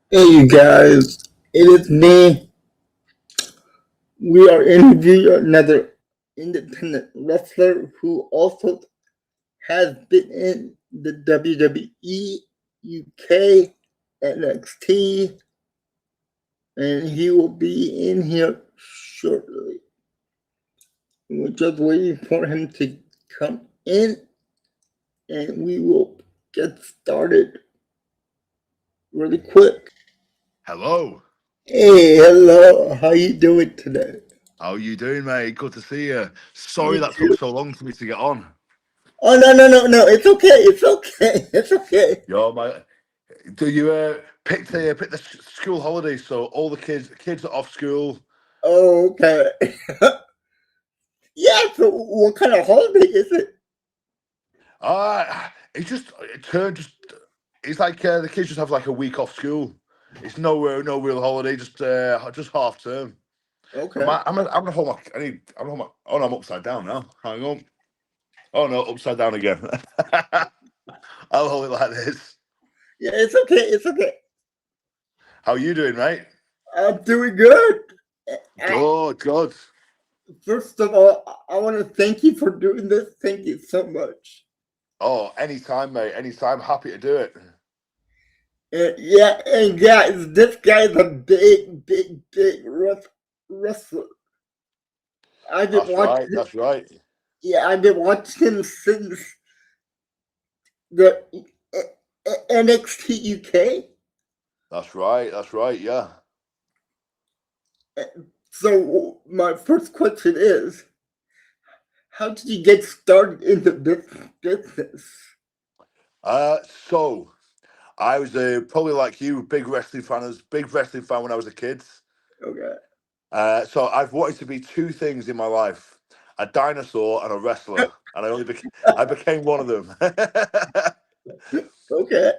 Hey, you guys, it is me. We are interviewing another independent wrestler who also has been in the WWE UK NXT, and he will be in here shortly. We're just waiting for him to come in, and we will get started really quick. Hello. Hey, hello, how you doing today? How you doing, mate? Good to see you. Sorry Me that took too. so long for me to get on. Oh, no! It's okay. It's okay. It's okay. Yo, my, do you pick the school holidays? So all the kids are off school. Oh, okay. Yeah. So, what kind of holiday is it? It's just it turned just. It's like the kids just have like a week off school. It's no real holiday. Just half term. Okay. I'm gonna hold my. I'm hold my. Oh no, I'm upside down now. Hang on. Oh no, upside down again. I'll hold it like this. Yeah, it's okay. It's okay. How you doing, mate? I'm doing good. Uh, Good, good. First of all, I want to thank you for doing this. Thank you so much. Oh, anytime, mate. Anytime. Happy to do it. And guys, this guy's a big wrestler. I've been That's right. watching. That's right. I've been watching him since the NXT UK. That's right. That's right. Yeah. So my first question is, how did you get started into this business? So I was probably like you, big wrestling fan. I was a big wrestling fan when I was a kid. Okay. So I've wanted to be two things in my life: a dinosaur and a wrestler, and I became one of them. Okay.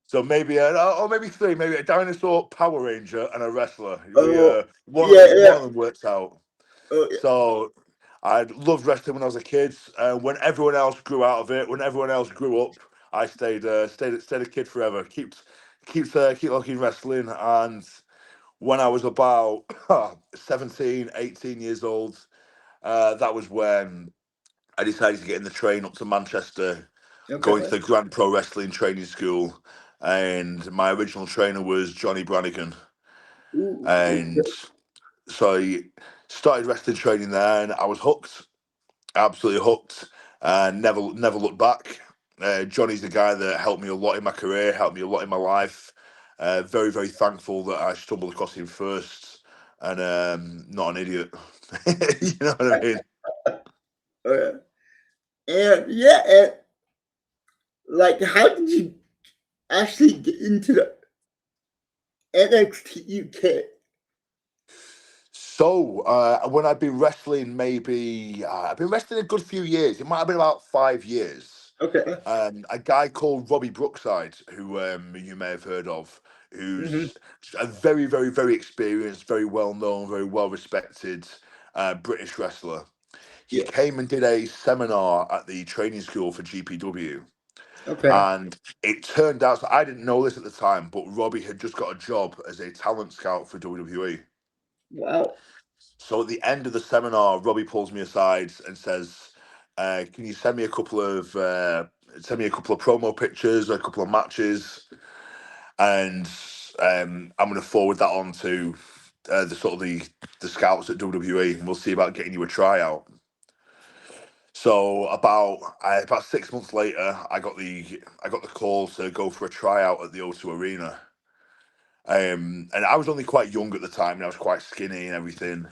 So maybe or maybe three, maybe a dinosaur, Power Ranger, and a wrestler. Oh, One yeah. of them works out. Oh, yeah. So I loved wrestling when I was a kid. When everyone else grew out of it, when everyone else grew up, I stayed a kid forever. Keep looking wrestling. And when I was about 17, 18 years old, that was when I decided to get in the train up to Manchester, going to Okay. the Grand Pro Wrestling Training School. And my original trainer was Johnny Brannigan. Ooh, And okay. so I started wrestling training there, and I was hooked, absolutely hooked, and never looked back. Johnny's the guy that helped me a lot in my career, helped me a lot in my life. Very thankful that I stumbled across him first, and not an idiot. You know what I mean? Okay. And like, how did you actually get into the NXT UK? So when I've been wrestling, maybe I've been wrestling a good few years. It might have been about 5 years. Okay. A guy called Robbie Brookside, who you may have heard of, Hmm. who's a very experienced, very well known, very well respected British wrestler. He Yeah. came and did a seminar at the training school for GPW, Okay. and it turned out, so I didn't know this at the time, but Robbie had just got a job as a talent scout for WWE. Wow. So at the end of the seminar, Robbie pulls me aside and says, "Can you send me a couple of promo pictures, a couple of matches, and I'm going to forward that on to the scouts at WWE, and we'll see about getting you a tryout." So about 6 months later, I got the call to go for a tryout at the O2 Arena. And I was only quite young at the time, and I was quite skinny and everything.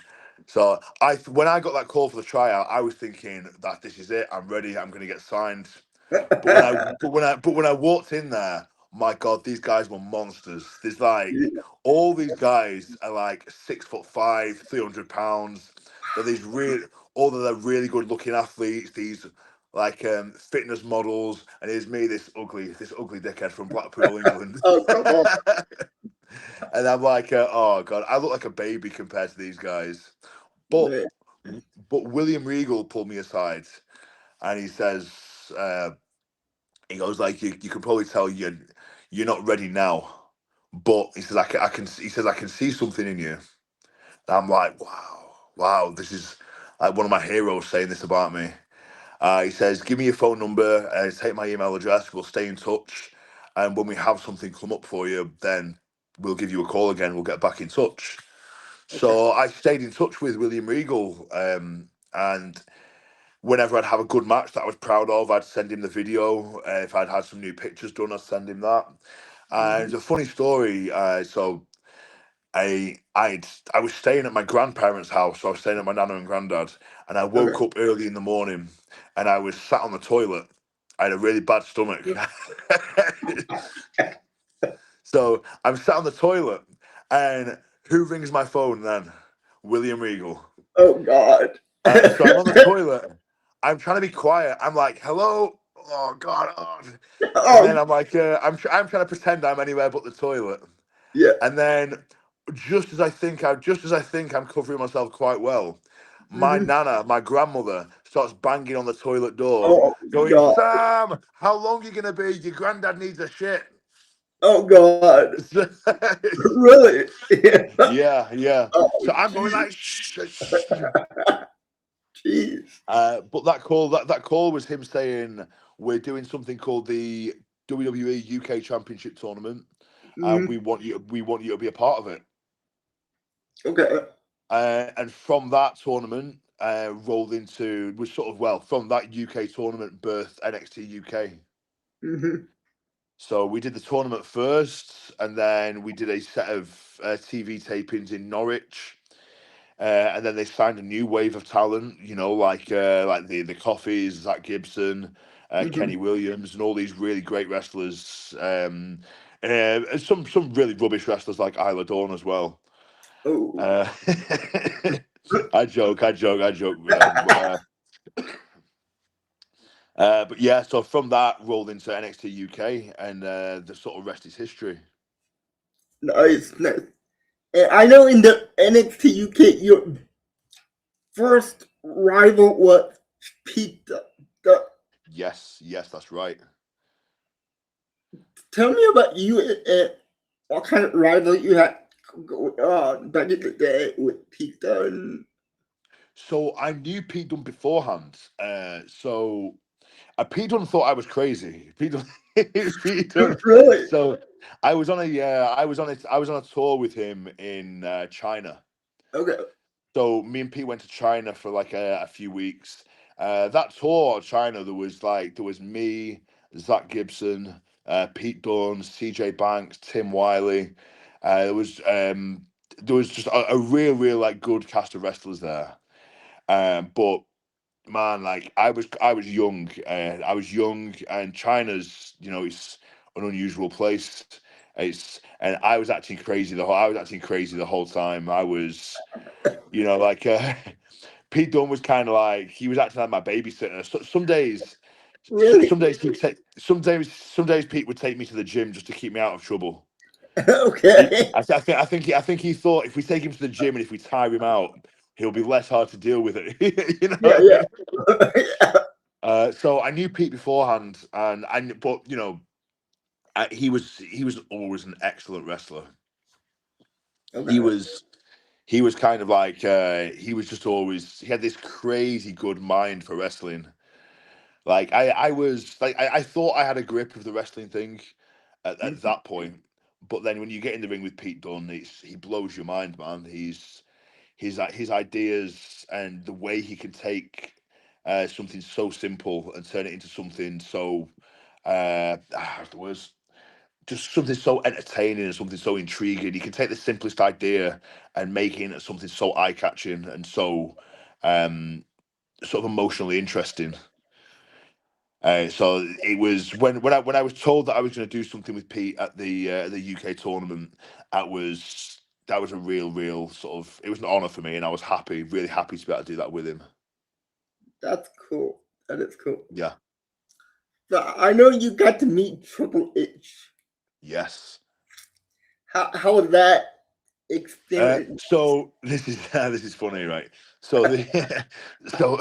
So when I got that call for the tryout, I was thinking that this is it. I'm ready. I'm going to get signed. But when I walked in there, my God, these guys were monsters. There's like Yeah. all these guys are like 6'5", 300 pounds. They're these really, all of them really good looking athletes. These like fitness models, and here's me, this ugly dickhead from Blackpool, England. Oh, come on. And I'm like, oh God, I look like a baby compared to these guys. But Man. William Regal pulled me aside, and he says, he goes like, you can probably tell you're not ready now, but he says he says I can see something in you. And I'm like, wow, this is like one of my heroes saying this about me. He says, give me your phone number, take my email address, we'll stay in touch. And when we have something come up for you, then we'll give you a call again, we'll get back in touch. Okay. So I stayed in touch with William Regal, and whenever I'd have a good match that I was proud of, I'd send him the video. If I'd had some new pictures done, I'd send him that. And it's a funny story. So I was staying at my grandparents' house. So I was staying at my nana and granddad, and I woke Okay. up early in the morning, and I was sat on the toilet. I had a really bad stomach, so I'm sat on the toilet, and who rings my phone then? William Regal. Oh God. So I'm on the toilet. I'm trying to be quiet. I'm like, "Hello." Oh God. Oh. And then Oh I'm like, I'm trying to pretend I'm anywhere but the toilet. yeah. And then, just as I think I'm covering myself quite well, my Hmm. nana, my grandmother, starts banging on the toilet door, Oh going, God. "Sam, how long you gonna be? Your granddad needs a shit." Oh God. Really? Yeah. Yeah, yeah. Oh So I'm going jeez. like, shh, shh. Jeez. But that call was him saying we're doing something called the WWE UK Championship Tournament, and Hmm. we want you to be a part of it. Okay. And from that tournament, rolled into was sort of from that UK tournament birthed NXT UK. Hmm. So we did the tournament first, and then we did a set of TV tapings in Norwich. And then they signed a new wave of talent, like the Coffees, Zach Gibson, Kenny Hmm. Williams, and all these really great wrestlers. And some really rubbish wrestlers like Isla Dawn as well. Oh. Uh, I joke with them. But yeah, so from that rolled into NXT UK, and the sort of rest is history. Nice. Nice. And I know in the NXT UK, your first rival was Pete. Yes, that's right. Tell me about you and what kind of rival you had going on back in the day with Pete Dunne. So I knew Pete Dunne beforehand. Pete Dunne thought I was crazy. Pete Dunne. Really? So I was on a tour with him in China. Okay. So me and Pete went to China for like a few weeks. That tour, China, there was me, Zach Gibson, Pete Dunne, CJ Banks, Tim Wiley. There was just a real like good cast of wrestlers there. But man, like I was young, and China's, it's an unusual place. And I was acting crazy the whole time. I was, like Pete Dunne was kind of like he was acting like my babysitter. Some days, Really? some days Pete would take me to the gym just to keep me out of trouble. Okay. I think he thought if we take him to the gym and if we tire him out, he'll be less hard to deal with it. you know Yeah, what I yeah. mean? So I knew Pete beforehand, but he was always an excellent wrestler. He Okay. was he was kind of like he was just always he had this crazy good mind for wrestling. Like I was like I thought I had a grip of the wrestling thing at Mhm. that point, but then when you get in the ring with Pete Dunne, he blows your mind, man. His ideas and the way he can take something so simple and turn it into something so the words just something so entertaining and something so intriguing. He can take the simplest idea and make it into something so eye catching and so um, sort of emotionally interesting. So it was when I was told that I was going to do something with Pete at the UK tournament. That was a real sort of it was an honor for me, and I was happy, really happy to be able to do that with him. That's cool. That is cool. Yeah. So I know you got to meet Triple H. Yes. How was that experience? So this is funny, right? So so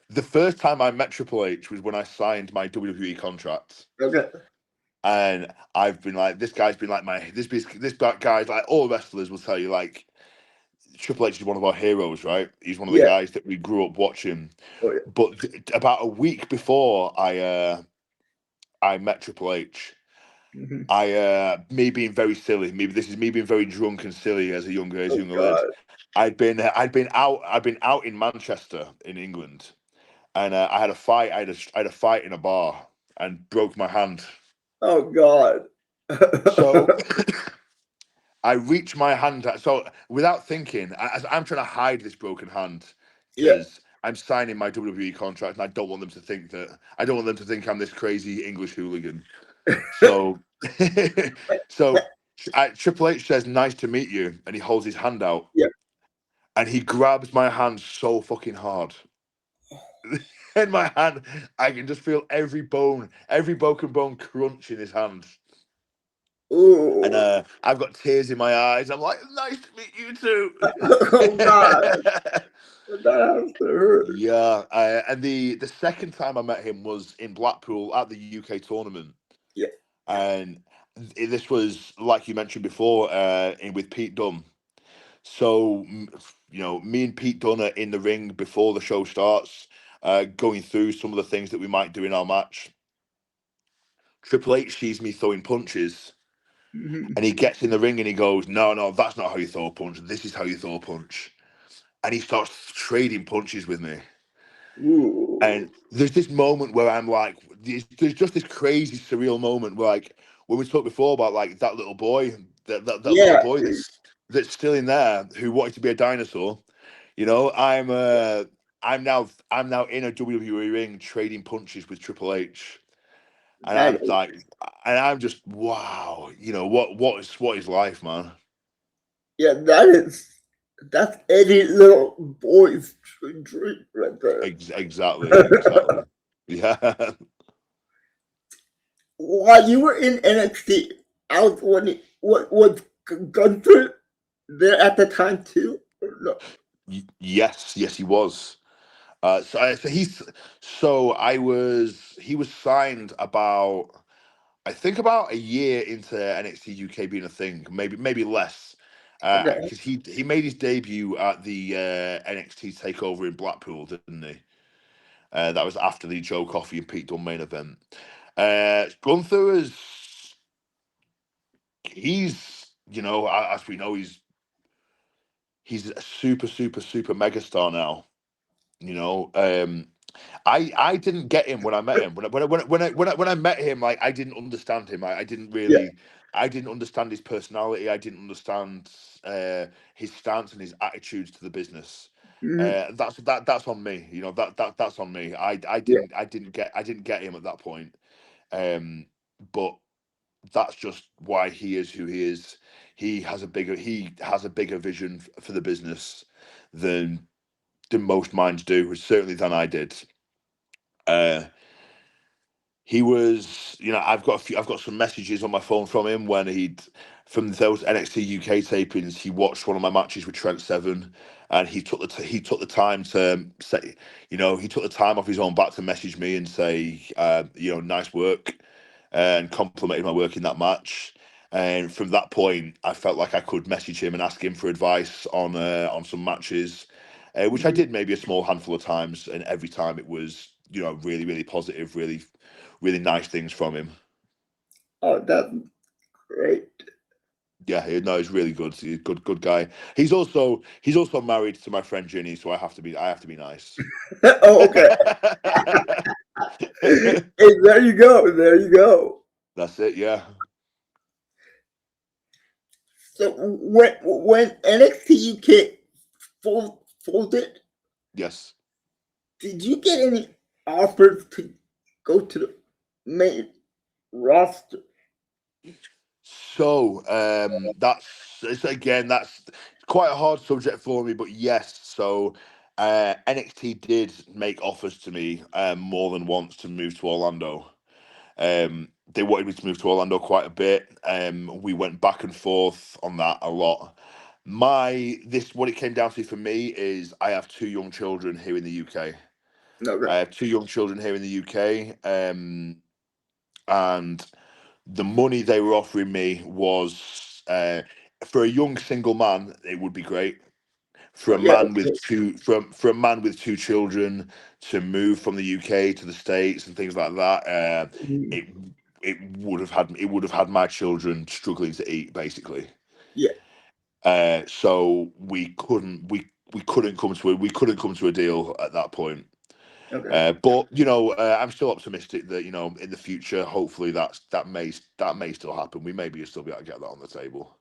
the first time I met Triple H was when I signed my WWE contract. Okay. And I've been like, this guy's been like this guy's like, all wrestlers will tell you, like, Triple H is one of our heroes, right? He's one of the Yeah. guys that we grew up watching. Oh, yeah. But about a week before I met Triple H, Hmm. me being very silly, maybe this is me being very drunk and silly as a Oh younger lad. God. I'd been out in Manchester in England, and I had a fight. I had a fight in a bar and broke my hand. Oh God. So I reach my hand out. So without thinking, I'm trying to hide this broken hand Yeah. because I'm signing my WWE contract, and I don't want them to think that I don't want them to think I'm this crazy English hooligan. So, so Triple H says, "Nice to meet you," and he holds his hand out, Yeah. and he grabs my hand so fucking hard. In my hand, I can just feel every broken bone crunch in his hand. And Oh. I've got tears in my eyes. I'm like, nice to meet you Oh God. too. That has to hurt. Yeah, and the second time I met him was in Blackpool at the UK tournament, Yeah. and this was like you mentioned before, with Pete Dunne. So me and Pete Dunne are in the ring before the show starts, going through some of the things that we might do in our match. Triple H sees me throwing punches, Hmm. and he gets in the ring and he goes, "No, no, that's not how you throw a punch. This is how you throw a punch." And he starts trading punches with me. Ooh. And there's this moment where I'm like, there's just this crazy surreal moment where, like, when we talked before about like that little boy, that little Yeah. boy that's still in there who wanted to be a dinosaur. You know, I'm now in a WWE ring trading punches with Triple H, and That I'm is. like, I'm just wow. You know what is life, man? Yeah. That is. That's any little boy's dream right there. Exactly. Yeah. While you were in NXT, I was wondering what was Gunther there at the time too? Or no? Yes, he was. So he was signed about, I think, about a year into NXT UK being a thing, maybe less, Okay. because he made his debut at the NXT Takeover in Blackpool, didn't he? That was after the Joe Coffey and Pete Dunne main event. Gunther is he's as we know, he's a super megastar now. You know, I didn't get him when I met him. When I met him, like, I didn't understand him. Yeah. I didn't understand his personality. I didn't understand his stance and his attitudes to the business. Hmm. That's on me. You know, that's on me. Yeah. I didn't get him at that point. But that's just why he is who he is. He has a bigger vision for the business than most minds do, certainly than I did. Uh, he was, I've got some messages on my phone from him when from those NXT UK tapings. He watched one of my matches with Trent Seven, and he took the time to say, he took the time off his own back to message me and say, nice work, and complimented my work in that match. And from that point, I felt like I could message him and ask him for advice on some matches, which I Mhm. did maybe a small handful of times, and every time it was, really positive, really nice things from him. Oh, that's great. Yeah, no, he's really good. He's a good guy. He's also married to my friend Ginny, so I have to be nice. Oh, okay. Hey, there you go. There you go. That's it. Yeah. So when NXT UK folded, Yes. did you get any offers to go to the main roster? So that's quite a hard subject for me, but yes. So NXT did make offers to me more than once to move to Orlando. They wanted me to move to Orlando quite a bit. We went back and forth on that a lot. What it came down to for me is I have two young children here in the UK. No, I right. have two young children here in the UK, and The money they were offering me was for a young single man, it would be great. For a Yeah. man with for a man with two children to move from the UK to the States and things like that, it it would have had my children struggling to eat basically. Yeah. So we couldn't come to a deal at that point. Okay. But I'm still optimistic that in the future, hopefully that may still happen. We maybe still be able to get that on the table.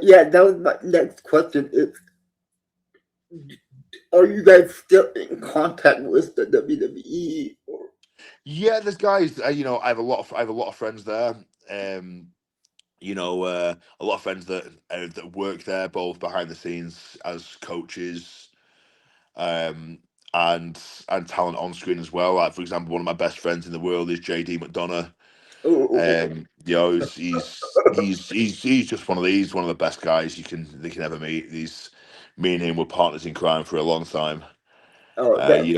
Yeah, that was my next question. Is are you guys still in contact with the WWE? Or Yeah, there's guys. I have a lot of friends there. A lot of friends that work there, both behind the scenes as coaches, um, and talent on screen as well. Like for example, one of my best friends in the world is JD McDonough. oh, He's just one of the best guys they can ever meet. Me and him were partners in crime for a long time. that He's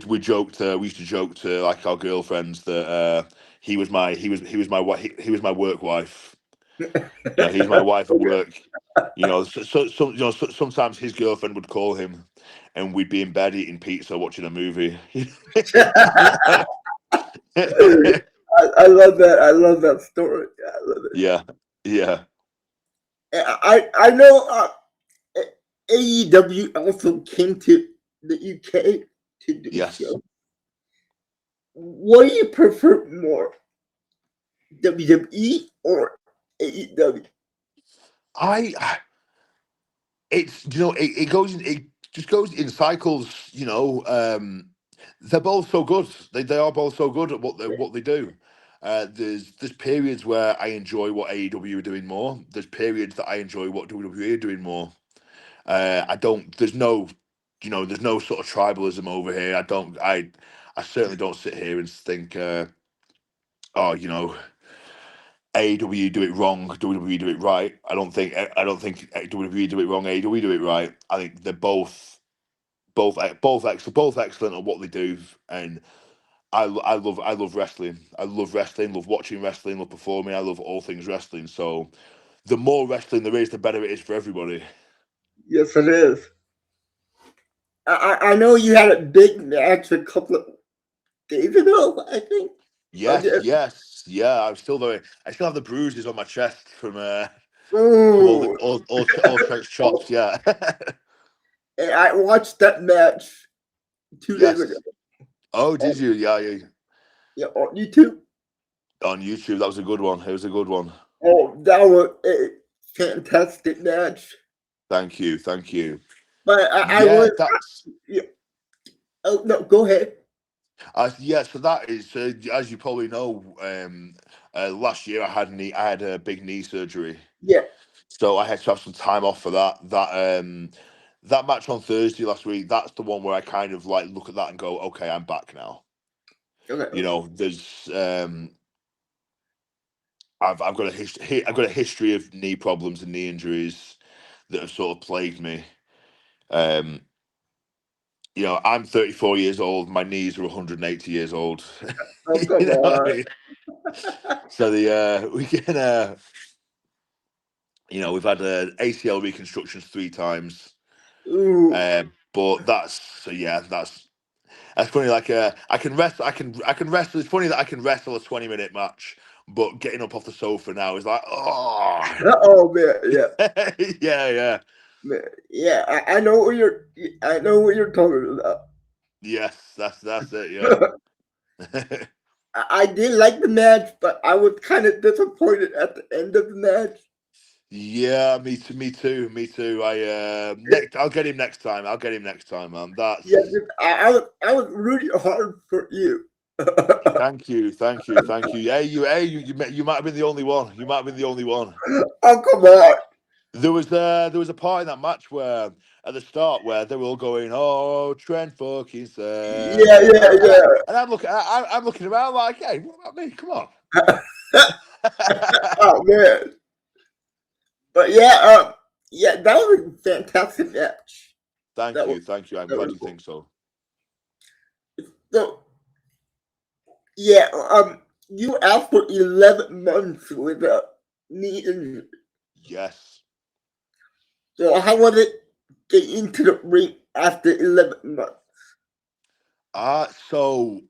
we joked we used to joke to like our girlfriends that he was my he was my work wife. He's my wife at work. Sometimes his girlfriend would call him, and we'd be in bed eating pizza, watching a movie. I love that. I love that story. I love it. Yeah, yeah, I know AEW also came to the UK to do yes. show. What do you prefer more, WWE or AEW? I it's it just goes in cycles. They're both so good. They are both so good at what they do. There's periods where I enjoy what AEW are doing more. There's periods that I enjoy what WWE are doing more. I don't. There's no sort of tribalism over here. I certainly don't sit here and think, oh, AEW do it wrong, WWE do it right. I don't think WWE do it wrong, AEW do it right. I think they're both excellent at what they do, and I love wrestling. I love wrestling, love watching wrestling, love performing. I love all things wrestling. So the more wrestling there is, the better it is for everybody. Yes, it is. I know you had a big match a couple of days ago, I think. Yes, yes, yeah. I still have the bruises on my chest from all the Ooh, all Shrek's chops. Yeah. and I watched that match 2 days ago. Yes. Oh, did On, you? Yeah, yeah. yeah, on YouTube. On YouTube, that was a good one. It was a good one. Oh, that was a fantastic match. Thank you, thank you. But I Yeah, was, that's yeah. Oh no, go ahead. yeah. So that is, as you probably know, last year I had a big knee surgery, Yeah. so I had to have some time off for that. That match on Thursday last week. That's the one where I kind of like look at that and go, okay, I'm back now. Okay. There's I've got I've got a history of knee problems and knee injuries that have sort of plagued me. Um, I'm 34 years old. My knees are 180 years old. Oh come What I on. mean? So we can, we've had ACL reconstructions 3 times. Ooh. But that's funny. Like I can wrestle. It's funny that I can wrestle a 20-minute match, but getting up off the sofa now is like, oh, Oh man, yeah, yeah, yeah. man, yeah. I know what I know what you're talking about. Yes, that's it. Yeah. I did like the match, but I was kind of disappointed at the end of the match. Yeah, me too, me too, me too. I'll get him next time. I'll get him next time, man. Yeah, That's I was rooting hard for you. Thank you, thank you, thank you. You might have been the only one. You might have been the only one. Oh come on. There was a part in that match where at the start where they were all going, "Oh, Trent fucking said," Yeah, yeah, and I'm looking around like, "Hey, what about me? Come on." yeah. Oh man. But yeah, yeah, that was a fantastic match. Thank That was you, thank you. I'm that glad was you cool. think so. So yeah, You were out for 11 months with a knee injury. Yes. So how was it get into the ring after 11 months? So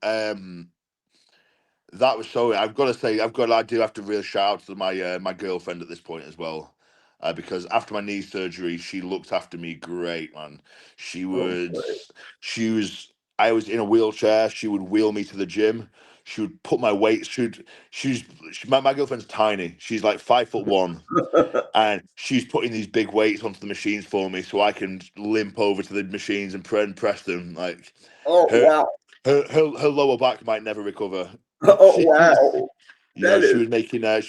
that was so. I've got to say, I do have to really shout out to my girlfriend at this point as well, because after my knee surgery, she looked after me great, man. She Oh, would, boy. she was. I was in a wheelchair. She would wheel me to the gym. She would put my weights. My girlfriend's tiny. She's like 5'1", and she's putting these big weights onto the machines for me, so I can limp over to the machines and press them. Like Oh, her wow. her lower back might never recover. Oh, She's, wow. you know, That is, she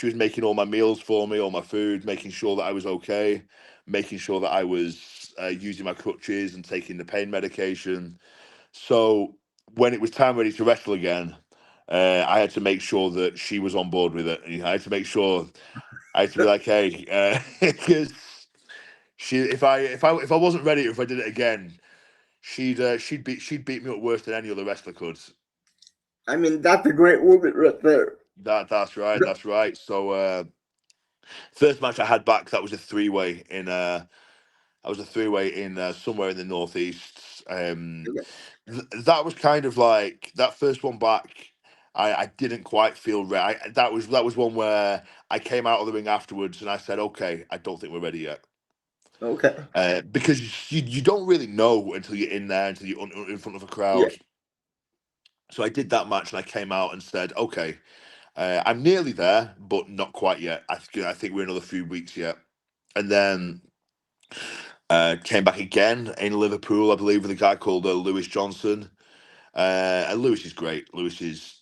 was making all my meals for me, all my food, making sure that I was okay, making sure that I was using my crutches and taking the pain medication. So when it was time ready to wrestle again, I had to make sure that she was on board with it. I had to make sure I had to be like, hey, because she, if I wasn't ready, if I did it again, she'd beat me up worse than any other wrestler could. I mean, that's a great woman right there. That's right. That's right. So first match I had back, that was a three way in somewhere in the northeast. That was kind of like that first one back. I didn't quite feel ready. That was one where I came out of the ring afterwards and I said, okay, I don't think we're ready yet. Okay. Because you don't really know until you're in there, until you're in front of a Yeah. crowd. So I did that match and I came out and said, okay, I'm nearly there, but not quite yet. I think we're another few weeks yet. And then came back again in Liverpool, I believe, with a guy called Lewis Johnson. And Lewis is great. Lewis is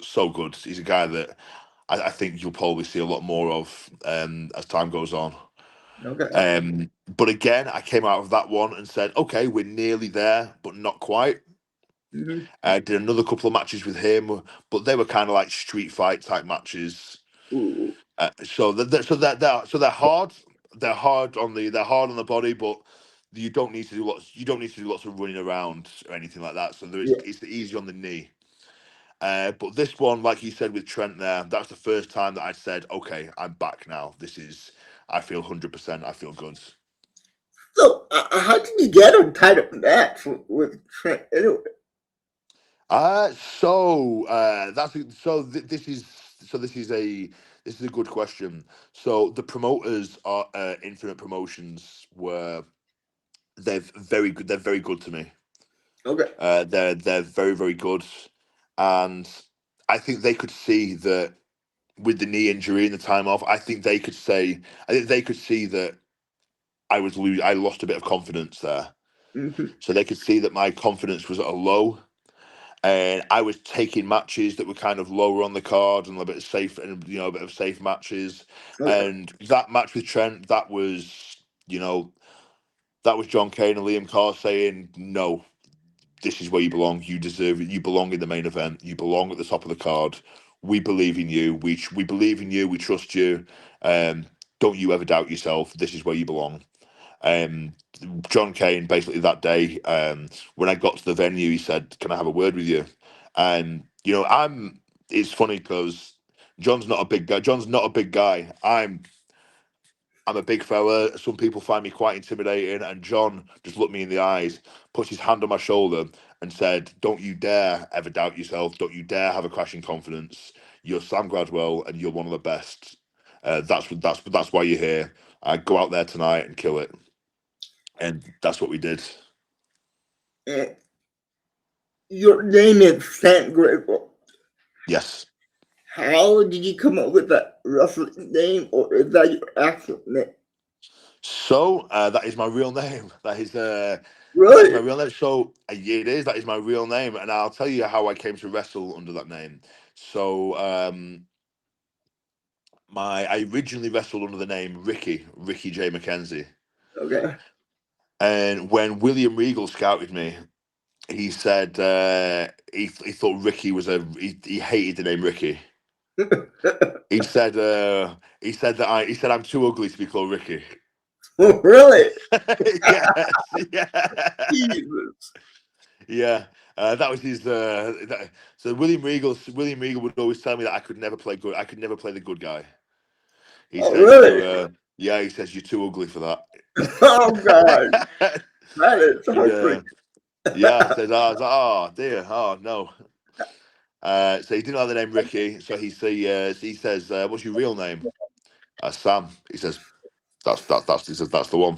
so good. He's a guy that I think you'll probably see a lot more of as time goes on. Okay. But again, I came out of that one and said, okay, we're nearly there, but not quite. Hmm. I did another couple of matches with him, but they were kind of like street fight type matches. Ooh. So they're hard. They're hard on the body, but you don't need to do lots. You don't need to do lots of running around or anything like that. So Yeah. it's easy on the knee. But this one, like you said with Trent, that's the first time that I said, okay, I'm back now. I feel 100%. I feel good. So, how did you get a title match with Trent anyway? That's so. This is a good question. So the promoters are Infinite Promotions were they're very good. They're very good to me. Okay. They're very very good, and I think they could see that with the knee injury and the time off. I think they could see that I lost a bit of confidence there. Hmm. So they could see that my confidence was at a low, and I was taking matches that were kind of lower on the card and a bit of safe and a bit of safe matches. Okay. And that match with Trent, you know that was John Kane and Liam Carr saying, no, this is where you belong. You deserve it. You belong in the main event. You belong at the top of the card. We believe in you. We believe in you. We trust you. Um, don't you ever doubt yourself. This is where you belong. Um, John Kane basically that day, when I got to the venue, he said, "Can I have a word with you?" And It's funny because John's not a big guy. John's not a big guy. I'm a big fella. Some people find me quite intimidating, and John just looked me in the eyes, put his hand on my shoulder, and said, "Don't you dare ever doubt yourself. Don't you dare have a crashing confidence. You're Sam GrandWell, and you're one of the best. That's why you're here. Go out there tonight and kill it." And that's what we did. And your name is Sam GrandWell. Yes. How did you come up with that wrestling name, or is that your actual name? So that is my real name. That is my Really? real name. So yeah, it is. That is my real name, and I'll tell you how I came to wrestle under that name. So I originally wrestled under the name Ricky J McKenzie, Okay. and when William Regal scouted me, he said he thought Ricky he hated the name Ricky. He said I'm too ugly to be called Ricky. Really? Yes, yeah, Jesus. yeah. That was his. So William Regal would always tell me that I could never play good. I could never play the good guy. He Oh, says really? you. Yeah, he says you're too ugly for Oh, God. that. That is He'd, heartbreaking. yeah, says I was like, oh dear, oh no. So he didn't have the name Ricky. So he says, "What's your real name?" Sam. He says, He says that's the one."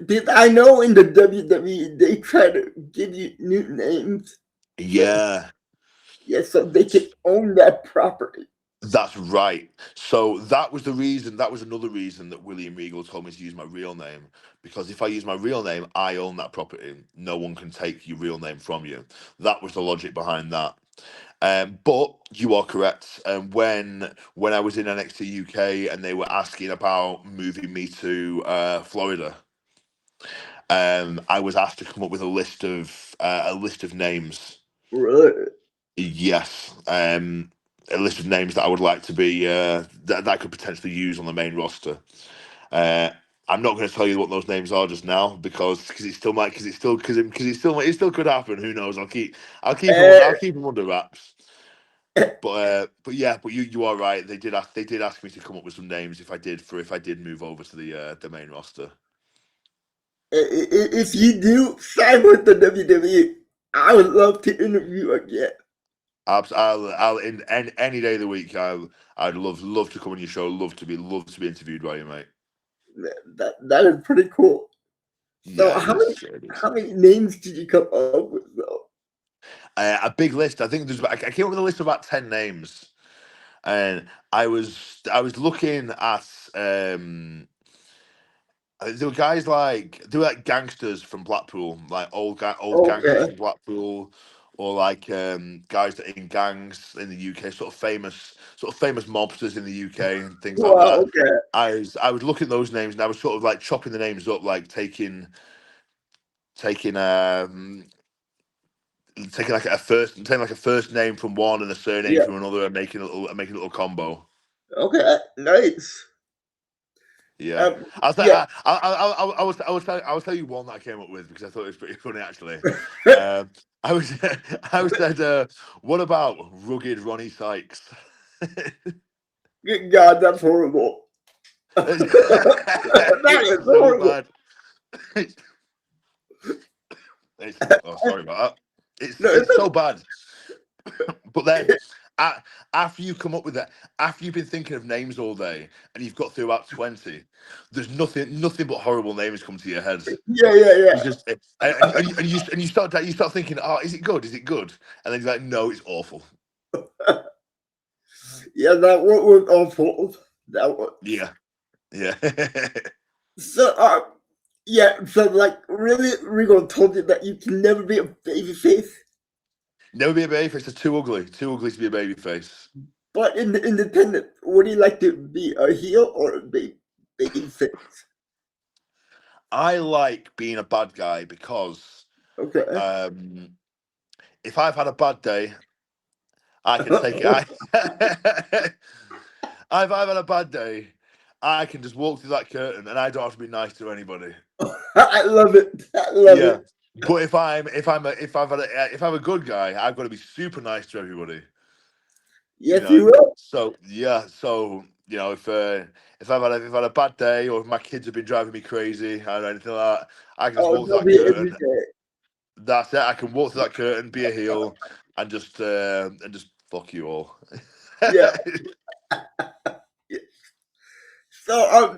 Did I know in the WWE they try to give you new names? So, Yeah, yeah, so they can own that property. that's right. So that was the reason. That was another reason that William Regal told me to use my real name, because if I use my real name, I own that property. No one can take your real name from you. That was the logic behind that. But you are correct. When I was in NXT UK and they were asking about moving me to Florida, I was asked to come up with a list of names. Really? Yes, a list of names that I would like to be that I could potentially use on the main roster. Uh, I'm not going to tell you what those names are just now because it still might it still could happen. Who knows? I'll keep them under wraps. But yeah, but you are right. They did ask me to come up with some names if I did move over to the main roster. If you do sign with the WWE, I would love to interview again. I'll in any day of the week. I'd love to come on your show. Love to be interviewed by you, mate. That is pretty cool. So Yeah, it is. It is. how many names did you come up with though? A big list. I think I came up with a list of about 10 names, and I was looking at there were like gangsters from Blackpool, like old gangsters Okay. from Blackpool, or like guys that are in gangs in the UK, sort of famous mobsters in the UK and things like Wow. that. Okay. I was looking at those names and I was sort of like chopping the names up, like taking taking like a first name from one and a surname Yeah. from another and making a little combo. Okay. Nice. Yeah, I'll say Yeah. I will tell you one that I came up with because I thought it was pretty funny actually. I was I was said, what about rugged Ronnie Sykes? Good God, that's horrible. That It's is so horrible. bad. Oh, sorry about that. No, It's so bad. But then, a- after you come up with that, after you've been thinking of names all day and you've got through about 20, there's nothing but horrible names come to your head. yeah, yeah, You yeah. just and you start thinking, oh, is it good? Is it good? And then you're like, no, it's awful. Yeah, that one was awful. That one. Yeah, yeah. So, yeah, so like, really, Rigo told you that you can never be a baby face, Never be a baby face. It's too ugly to be a baby face. but in the independent, would you like to be a heel or a baby face? I like being a bad guy because Okay. um, if I've had a bad day, I can take it. If I've had a bad day, I can just walk through that curtain and I don't have to be nice to anybody. I love it. I love Yeah, it. but if I'm a good guy, I've got to be super nice to everybody. You Yes, you know, will. so yeah, so if I've had a bad day or if my kids have been driving me crazy or anything like that, I can just Oh, walk through they'll that be every curtain. day. That's it. I can walk through that curtain, be a heel, and just fuck you all. Yeah. So,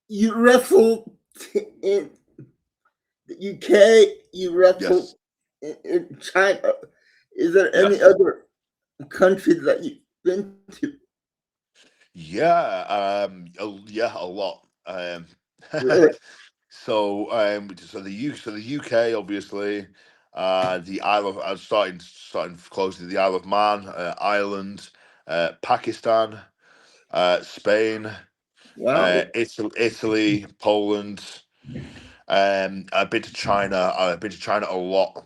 you wrestled in the UK. You wrestled Yes, in China. Is there any yes, other countries that you've been to? yeah, a lot. Really? So the UK obviously, the Isle of starting close to the Isle of Man, Ireland, Pakistan, Spain, Wow. Italy, Poland. I've been to China. I've been to China a lot.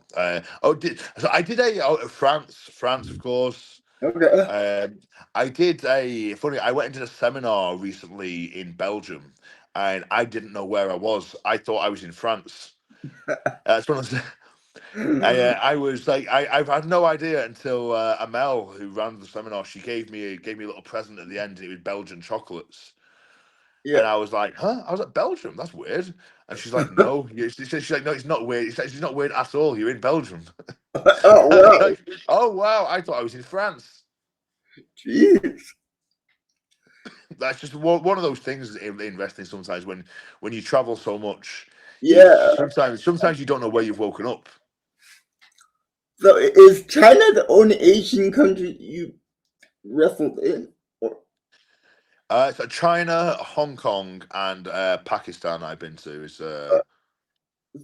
So I did France, of course. Okay. Um, I did a funny. I went into a seminar recently in Belgium, and I didn't know where I was. I thought I was in France. It's one of those, I was like, I've had no idea until Amel, who ran the seminar, she gave me a little present at the end, and it was Belgian chocolates. Yeah. And I was like, huh? I was like, Belgium? That's weird. And she's like, no. She's like, no, it's not weird. It's not weird at all. You're in Belgium. Oh I was wow. like, oh, wow. I thought I was in France. Jeez. That's just one of those things in wrestling sometimes when you travel so much, you Yeah. sometimes you don't know where you've woken up. So is China the only Asian country you wrestled in? Or, So China, Hong Kong, and Pakistan I've been to. Is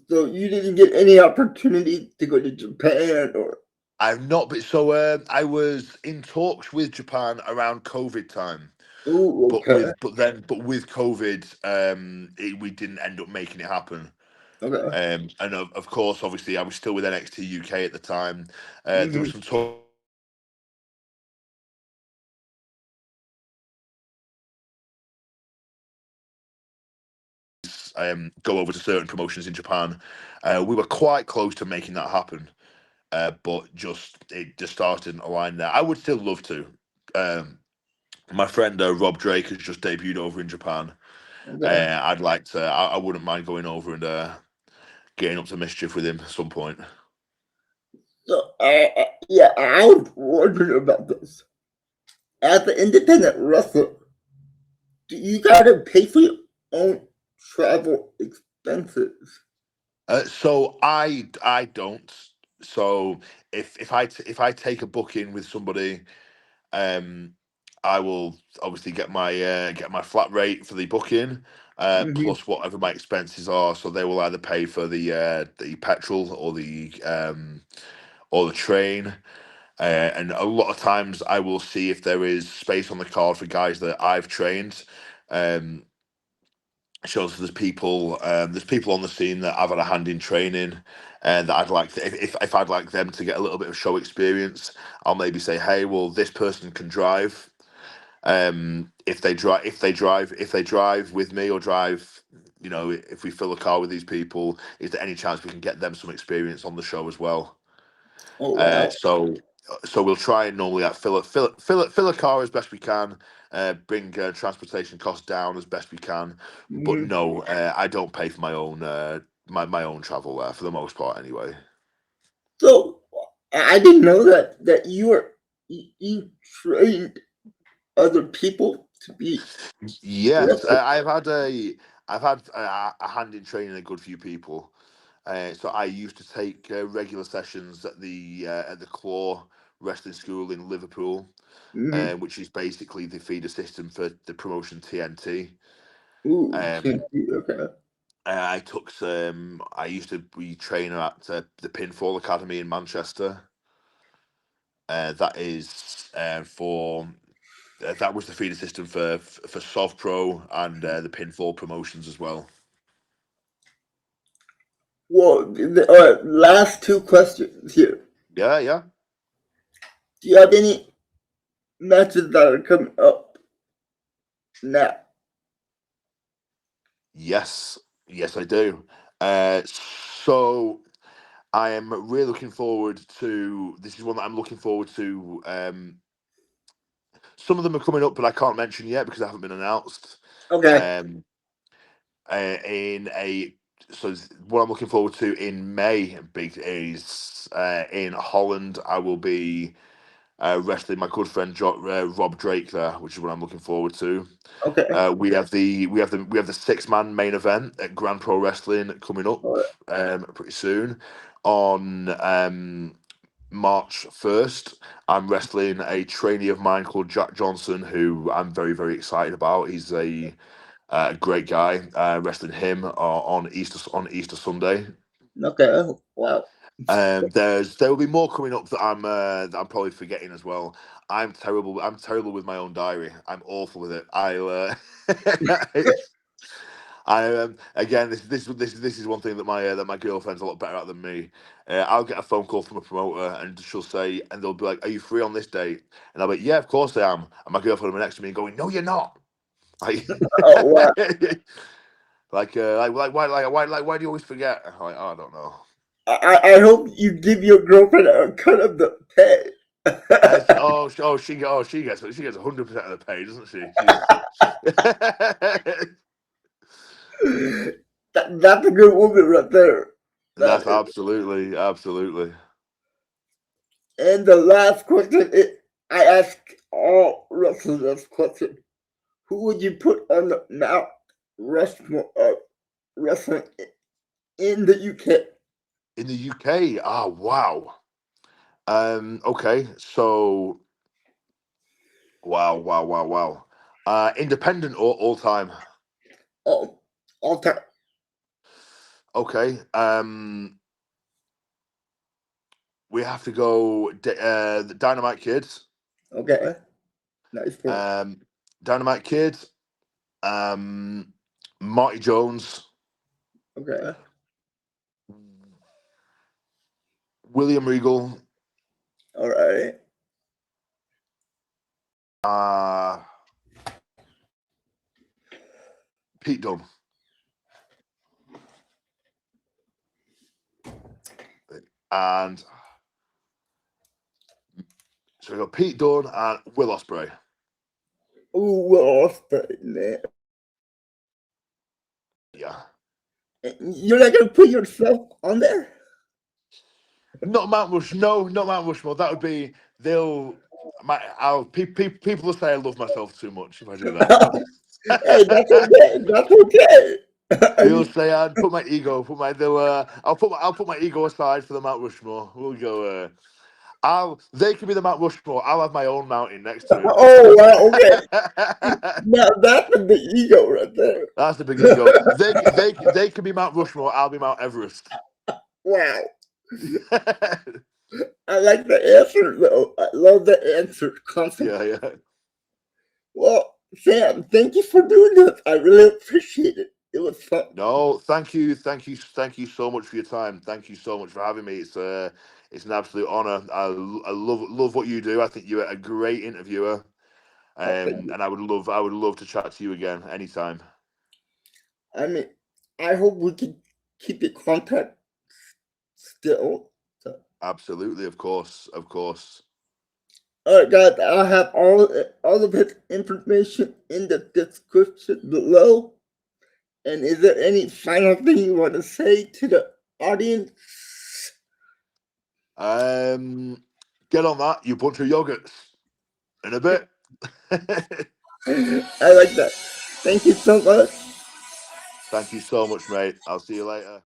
so you didn't get any opportunity to go to Japan or? I've not been. So I was in talks with Japan around COVID time. Ooh, okay. But with COVID, we didn't end up making it happen. Okay. And of course, obviously, I was still with NXT UK at the time. There was Hmm. some talk go over to certain promotions in Japan. We were quite close to making that happen, but it just started a line there. I would still love to. My friend Rob Drake has just debuted over in Japan. Okay. I'd like to. I wouldn't mind going over and getting up to mischief with him at some point. So yeah, I was wondering about this. As an independent wrestler, do you gotta pay for your own travel expenses? So I don't. So if I take a booking with somebody, um, I will obviously get my flat rate for the booking, Hmm. plus whatever my expenses are. So they will either pay for the petrol or the train. And a lot of times I will see if there is space on the card for guys that I've trained. Um, shows there's people on the scene that I've had a hand in training, and that I'd like if I'd like them to get a little bit of show experience, I'll maybe say, hey, well, this person can drive. If they drive with me or drive, if we fill a car with these people, is there any chance we can get them some experience on the show as well? Oh Uh, wow. so so we'll try and normally fill a car as best we can, bring transportation costs down as best we can. But Hmm. no, I don't pay for my own my own travel there for the most part anyway. So I didn't know that you trained other people to be Yes, wrestlers. I've had a hand in training a good few people. So I used to take regular sessions at the Claw Wrestling School in Liverpool, Hmm. which is basically the feeder system for the promotion TNT. Ooh, Um, TNT, okay. I took some. I used to be trainer at the Pinfall Academy in Manchester. That is for that was the feeder system for Sov Pro and the Pinfall promotions as well. Well, all right, last two questions here. Yeah, yeah, Do you have any matches that are coming up now? yes, yes, I do. So I am really looking forward to. This is one that I'm looking forward to. Some of them are coming up, but I can't mention yet because they haven't been announced. Okay. Um, in a what I'm looking forward to in May, big is in Holland. I will be wrestling my good friend Rob Drake there, which is what I'm looking forward to. Okay. We have the 6-man main event at Grand Pro Wrestling coming up All right. pretty soon on March 1st. I'm wrestling a trainee of mine called Jack Johnson, who I'm very, very excited about. He's a great guy. Wrestling him on Easter Sunday. Okay. Wow. There will be more coming up that I'm probably forgetting as well. I'm terrible. I'm terrible with my own diary. I'm awful with it. Again, this is one thing that my girlfriend's a lot better at than me. I'll get a phone call from a promoter and she'll say, and they'll be like, "Are you free on this date?" And I'll be, "Yeah, of course I am." And my girlfriend will be next to me and going, "No, you're not." Like, Oh wow. like why do you always forget? I'm like, oh, I don't know. I hope you give your girlfriend a cut of the pay. She gets 100% of the pay, doesn't she? She's That's a good woman right there. that's absolutely. And the last question I ask all wrestlers this question: who would you put on the Mount Rushmore of wrestling in the UK? In the UK, wow. Okay, so wow. Independent or all time? All time. Okay. We have to go the Dynamite Kids. Okay. Nice point. Dynamite Kids. Marty Jones. Okay. William Regal. All right. Pete Dunne. And so we got Pete Dunne and Will Ospreay. Ooh, Will Ospreay, man. Yeah. You're not gonna put yourself on there? Not Mount Rushmore. No, not Mount Rushmore. That would be people will say I love myself too much if I do that. Hey, that's okay. That's okay. They'll say I'd put my ego. I'll put my ego aside for the Mount Rushmore. We'll go. They can be the Mount Rushmore. I'll have my own mountain next to it. Oh wow, okay. Now that's a big ego right there. That's the big ego. They can be Mount Rushmore. I'll be Mount Everest. Wow. I like the answer though. I love the answer constantly. Yeah. Well, Sam, thank you for doing this. I really appreciate it. It was fun. No, thank you so much for your time. Thank you so much for having me. It's an absolute honor. I love what you do. I think you're a great interviewer, Oh, thank you. and I would love to chat to you again anytime. I mean, I hope we can keep in contact still. So. Absolutely, of course. All right, guys. I'll have all of his information in the description below. And is there any final thing you want to say to the audience? Get on that, you bunch of yogurts. In a bit. I like that. Thank you so much. Thank you so much, mate. I'll see you later.